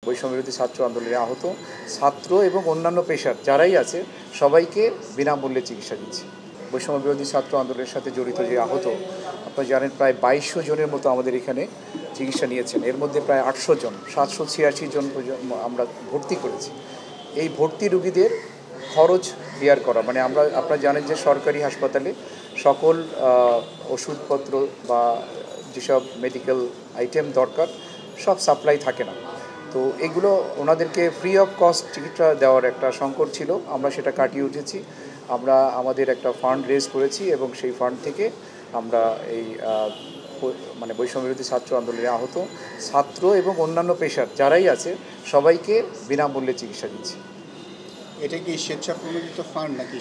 বৈষম্যবিরোধী ছাত্র আন্দোলনে আহত ছাত্র এবং অন্যান্য পেশার যারাই আছে সবাইকে বিনামূল্যে চিকিৎসা দিচ্ছি। বৈষম্যবিরোধী ছাত্র আন্দোলনের সাথে জড়িত যে আহত আপনারা জানেন প্রায় 2200 জনের মতো আমাদের এখানে চিকিৎসা নিয়েছেন। এর মধ্যে প্রায় 800 জন 786 জন আমরা ভর্তি করেছি। এই ভর্তি রোগীদের খরচ বেয়ার করা মানে আপনারা জানেন যে সরকারি হাসপাতালে সকল ওষুধপত্র বা যেসব মেডিকেল আইটেম দরকার সব সাপ্লাই থাকে না। তো এগুলো ওনাদেরকে ফ্রি অফ কস্ট চিকিৎসা দেওয়ার একটা সংকট ছিল, আমরা সেটা কাটিয়ে উঠেছি। আমরা আমাদের একটা ফান্ড রেজ করেছি এবং সেই ফান্ড থেকে আমরা এই মানে বৈষম্যবিরোধী ছাত্র আন্দোলনে আহত ছাত্র এবং অন্যান্য পেশার যারাই আছে সবাইকে বিনামূল্যে চিকিৎসা দিচ্ছি। এটা কি স্বেচ্ছাপ্রণোদিত ফান্ড নাকি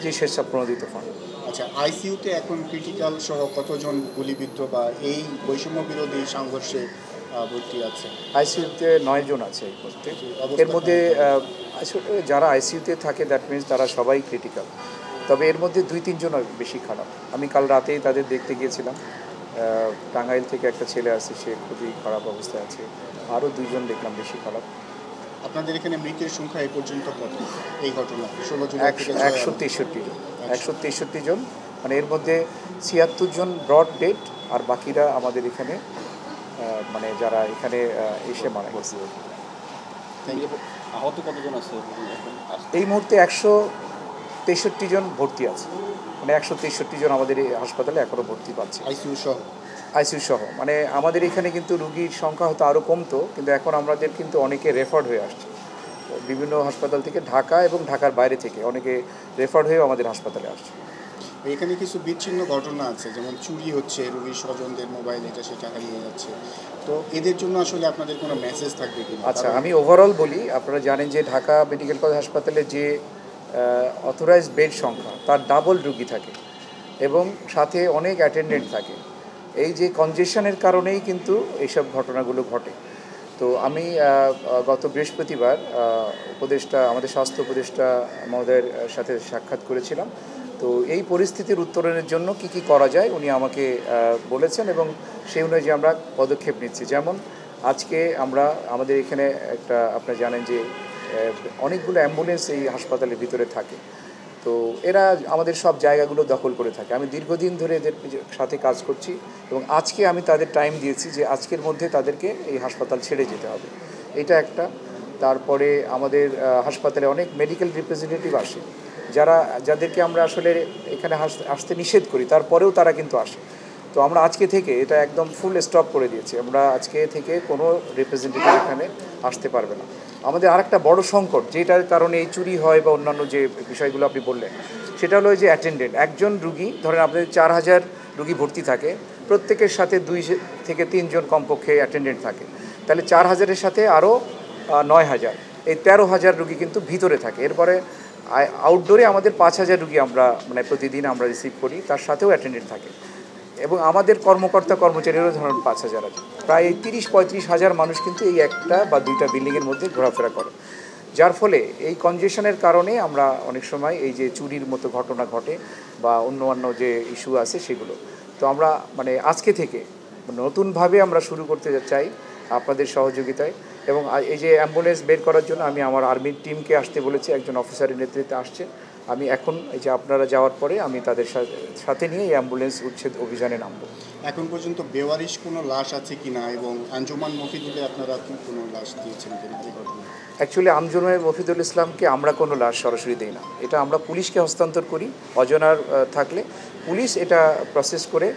যে স্বেচ্ছাপ্রণোদিত ফান্ড? আচ্ছা, আইসিইউতে এখন ক্রিটিক্যাল সহ কতজন গুলিবিদ্ধ বা এই বৈষম্য বিরোধী সংঘর্ষে ভর্তি আছে? আইসিইউতে 9 জন আছে এই মুহূর্তে। এর মধ্যে যারা আইসিইউতে থাকে দ্যাট মিনস তারা সবাই ক্রিটিক্যাল, তবে এর মধ্যে 2-3 জন বেশি খারাপ। আমি কাল রাতেই তাদের দেখতে গিয়েছিলাম। টাঙ্গাইল থেকে একটা ছেলে আছে, সে খুবই খারাপ অবস্থায় আছে। আরও 2 জন দেখলাম বেশি খারাপ। আপনাদের এখানে মৃতের সংখ্যা এই পর্যন্ত কত এই ঘটনা? 16 জন, 163 জন, মানে এর মধ্যে 76 জন ব্রড ডেড আর বাকিরা আমাদের এখানে মানে যারা এখানে এসে মারা গেছে। আহত কতজন আছে এই মুহূর্তে? 163 জন ভর্তি আছে, মানে 163 জন আমাদের এই হাসপাতালে এখনও ভর্তি পাচ্ছে আইসিইউ সহ। মানে আমাদের এখানে কিন্তু রুগীর সংখ্যা হয়তো আরও কমতো, কিন্তু এখন আমাদের কিন্তু অনেকে রেফার্ড হয়ে আসছে বিভিন্ন হাসপাতাল থেকে, ঢাকা এবং ঢাকার বাইরে থেকে অনেকে রেফার্ড হয়েও আমাদের হাসপাতালে আসছে। এখানে কিছু বিচ্ছিন্ন ঘটনা আছে, যেমন চুরি হচ্ছে, রোগীর স্বজনদের মোবাইল এটা সেটা হারিয়ে যাচ্ছে। তো এদের জন্য আসলে আপনাদের কোনো মেসেজ থাকবে কি? আচ্ছা, আমি ওভারঅল বলি। আপনারা জানেন যে ঢাকা মেডিকেল কলেজ হাসপাতালে যে অথরাইজড বেড সংখ্যা তার ডাবল রুগী থাকে এবং সাথে অনেক অ্যাটেন্ডেন্ট থাকে। এই যে কনজেশনের কারণেই কিন্তু এইসব ঘটনাগুলো ঘটে। তো আমি গত বৃহস্পতিবার আমাদের স্বাস্থ্য উপদেষ্টা মহোদয়ের সাথে সাক্ষাৎ করেছিলাম। তো এই পরিস্থিতির উত্তরণের জন্য কি কি করা যায় উনি আমাকে বলেছেন এবং সেই অনুযায়ী আমরা পদক্ষেপ নিচ্ছি। যেমন আজকে আমাদের এখানে একটা, আপনারা জানেন যে অনেকগুলো অ্যাম্বুলেন্স এই হাসপাতালের ভিতরে থাকে। তো এরা আমাদের সব জায়গাগুলো দখল করে থাকে। আমি দীর্ঘদিন ধরে এদের সাথে কাজ করছি এবং আজকে আমি তাদের টাইম দিয়েছি যে আজকের মধ্যে তাদেরকে এই হাসপাতাল ছেড়ে যেতে হবে, এটা একটা। তারপরে আমাদের হাসপাতালে অনেক মেডিকেল রিপ্রেজেন্টেটিভ আসে যাদেরকে আমরা আসলে এখানে আসতে নিষেধ করি, তারপরেও তারা কিন্তু আসে। তো আমরা আজকে থেকে এটা একদম ফুল স্টপ করে দিয়েছি। আমরা আজকে থেকে কোনো রিপ্রেজেন্টেটিভ এখানে আসতে পারবে না। আমাদের আরেকটা বড় সংকট যেটার কারণে এই চুরি হয় বা অন্যান্য যে বিষয়গুলো আপনি বললেন, সেটা হলো যে অ্যাটেন্ডেন্ট। একজন রুগী, ধরেন আপনাদের 4000 রুগী ভর্তি থাকে, প্রত্যেকের সাথে 2 থেকে 3 জন কমপক্ষে অ্যাটেন্ডেন্ট থাকে। তাহলে 4000-এর সাথে আরও 9000, এই 13000 রুগী কিন্তু ভিতরে থাকে। এরপরে আউটডোরে আমাদের 5000 রুগী আমরা মানে প্রতিদিন আমরা রিসিভ করি, তার সাথেও অ্যাটেন্ডেন্ট থাকে এবং আমাদের কর্মচারীরও ধরুন 5000 আছে। প্রায় 30-35 হাজার মানুষ কিন্তু এই একটা বা দুইটা বিল্ডিংয়ের মধ্যে ঘোরাফেরা করে, যার ফলে এই কনজেশনের কারণে আমরা অনেক সময় এই যে চুরির মতো ঘটনা ঘটে বা অন্য যে ইস্যু আছে সেগুলো। তো আমরা মানে আজকে থেকে নতুনভাবে আমরা শুরু করতে চাই আপনাদের সহযোগিতায়। এবং এই যে অ্যাম্বুলেন্স বের করার জন্য আমি আমার আর্মির টিমকে আসতে বলেছি, একজন অফিসারের নেতৃত্বে আসছে। আমি এখন এই যে আপনারা যাওয়ার পরে আমি তাদের সাথে নিয়ে এই অ্যাম্বুলেন্স উচ্ছেদ অভিযানে নামব। এখন পর্যন্ত বেওয়ারিশ কোনো লাশ আছে কিনা এবং আঞ্জুমান মফিদুলে আপনারা কি কোনো লাশ দিয়েছেন কিনা এই ঘটনা? অ্যাকচুয়ালি আঞ্জুমান মফিদুল ইসলামকে আমরা কোনো লাশ সরাসরি দিই না, এটা আমরা পুলিশকে হস্তান্তর করি। অজানার থাকলে পুলিশ এটা প্রসেস করে,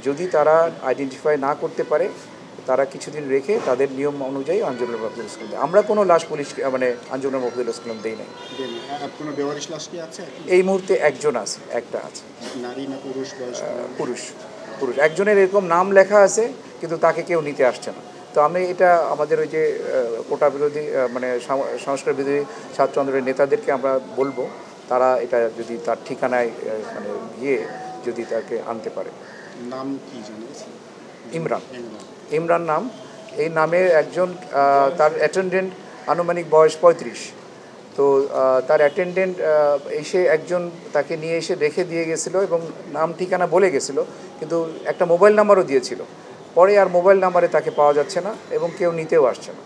যদি তারা আইডেন্টিফাই না করতে পারে তারা কিছুদিন রেখে তাদের নিয়ম অনুযায়ী আঞ্জুমান মফিদুল ইসলাম দেয়। আমরা কোনো লাশ পুলিশকে মানে আঞ্জুমান মফিদুল ইসলাম দিই নাই। কোনো বেওয়ারিশ লাশ কি আছে? এই মুহূর্তে একজন আছে, একটা আছে। নারী না পুরুষ? পুরুষ। একজনের এরকম নাম লেখা আছে কিন্তু তাকে কেউ নিতে আসছে না। তো আমি এটা আমাদের ওই যে কোটা বিরোধী মানে সংস্কার বিরোধী ছাত্র আন্দোলনের নেতাদেরকে আমরা বলবো, তারা এটা যদি তার ঠিকানায় মানে গিয়ে যদি তাকে আনতে পারে। নাম কি জানেন? ইমরান নাম। এই নামে একজন তার অ্যাটেন্ডেন্ট, আনুমানিক বয়স 35। তো তার অ্যাটেন্ডেন্ট এসে একজন তাকে নিয়ে এসে রেখে দিয়ে গেছিলো এবং নাম ঠিকানা বলে গেছিলো, কিন্তু একটা মোবাইল নাম্বারও দিয়েছিল। পরে আর মোবাইল নাম্বারে তাকে পাওয়া যাচ্ছে না এবং কেউ নিতেও আসছে না।